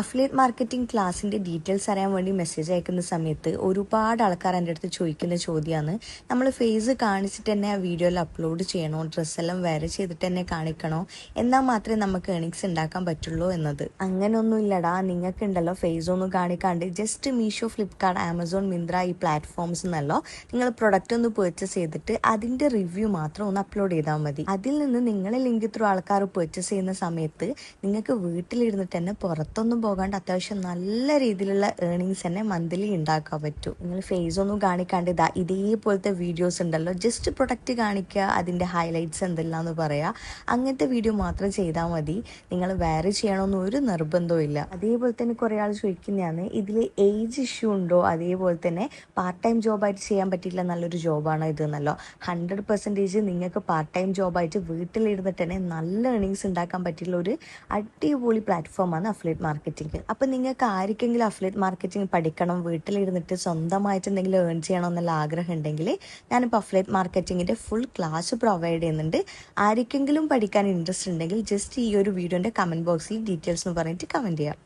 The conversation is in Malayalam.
അഫിലിയേറ്റ് മാർക്കറ്റിംഗ് ക്ലാസ്സിൻ്റെ ഡീറ്റെയിൽസ് അറിയാൻ വേണ്ടി മെസ്സേജ് അയക്കുന്ന സമയത്ത് ഒരുപാട് ആൾക്കാർ എൻ്റെ അടുത്ത് ചോദിക്കുന്ന ചോദ്യമാണ്, നമ്മൾ ഫേസ് കാണിച്ചിട്ട് തന്നെ ആ വീഡിയോയിൽ അപ്ലോഡ് ചെയ്യണോ, ഡ്രസ്സെല്ലാം വേറെ ചെയ്തിട്ട് തന്നെ കാണിക്കണോ, എന്നാൽ മാത്രമേ നമുക്ക് ഏണിങ്സ് ഉണ്ടാക്കാൻ പറ്റുള്ളൂ എന്നത്. അങ്ങനെയൊന്നും ഇല്ലടാ, നിങ്ങൾക്കുണ്ടല്ലോ ഫേസ് ഒന്നും കാണിക്കാണ്ട് ജസ്റ്റ് മീഷോ, ഫ്ലിപ്കാർട്ട്, ആമസോൺ, മിന്ത്ര ഈ പ്ലാറ്റ്ഫോംസ് എന്നല്ലോ നിങ്ങൾ പ്രൊഡക്റ്റ് ഒന്ന് പർച്ചേസ് ചെയ്തിട്ട് അതിൻ്റെ റിവ്യൂ മാത്രം ഒന്ന് അപ്ലോഡ് ചെയ്താൽ മതി. അതിൽ നിന്ന് നിങ്ങളെ ലിങ്ക് ത്രൂ ആൾക്കാർ പർച്ചേസ് ചെയ്യുന്ന സമയത്ത് നിങ്ങൾക്ക് വീട്ടിലിരുന്നിട്ട് തന്നെ പുറത്തൊന്നും പോകാണ്ട് അത്യാവശ്യം നല്ല രീതിയിലുള്ള ഏർണിങ്സ് തന്നെ മന്ത്ലി ഉണ്ടാക്കാൻ പറ്റും. നിങ്ങൾ ഫേസ് ഒന്നും കാണിക്കാണ്ട് ഇതേപോലത്തെ വീഡിയോസ് ഉണ്ടല്ലോ, ജസ്റ്റ് പ്രൊഡക്റ്റ് കാണിക്കുക, അതിൻ്റെ ഹൈലൈറ്റ്സ് എന്തെല്ലാന്ന് പറയുക, അങ്ങനത്തെ വീഡിയോ മാത്രം ചെയ്താൽ മതി. നിങ്ങൾ വേറെ ചെയ്യണമെന്ന് ഒരു നിർബന്ധവും ഇല്ല. അതേപോലെ തന്നെ കുറേ ആൾ ചോദിക്കുന്നതാണ്, ഇതിൽ ഏജ് ഇഷ്യൂ ഉണ്ടോ, അതേപോലെ തന്നെ പാർട്ട് ടൈം ജോബായിട്ട് ചെയ്യാൻ പറ്റില്ല, നല്ലൊരു ജോബാണോ ഇത് എന്നല്ലോ. 100% നിങ്ങൾക്ക് പാർട്ട് ടൈം ജോബായിട്ട് വീട്ടിലിരുന്നിട്ട് തന്നെ നല്ല ഏർണിങ്സ് ഉണ്ടാക്കാൻ പറ്റിയുള്ള ഒരു അടിപൊളി പ്ലാറ്റ്ഫോമാണ് അഫിലിയേറ്റ് മാർക്കറ്റിംഗ്. അപ്പം നിങ്ങൾക്ക് ആർക്കെങ്കിലും അഫിലിയേറ്റ് മാർക്കറ്റിംഗ് പഠിക്കണം, വീട്ടിലിരുന്നിട്ട് സ്വന്തമായിട്ട് എന്തെങ്കിലും ഏൺ ചെയ്യണം എന്നുള്ള ആഗ്രഹം ഉണ്ടെങ്കിൽ ഞാനിപ്പോൾ അഫിലിയേറ്റ് മാർക്കറ്റിങ്ങിൻ്റെ ഫുൾ ക്ലാസ് പ്രൊവൈഡ് ചെയ്യുന്നുണ്ട്. ആർക്കെങ്കിലും പഠിക്കാൻ ഇൻട്രസ്റ്റ് ഉണ്ടെങ്കിൽ ജസ്റ്റ് ഈ ഒരു വീഡിയോൻ്റെ കമൻറ്റ് ബോക്സിൽ ഡീറ്റെയിൽസ് എന്ന് പറഞ്ഞിട്ട് കമൻറ്റ് ചെയ്യാം.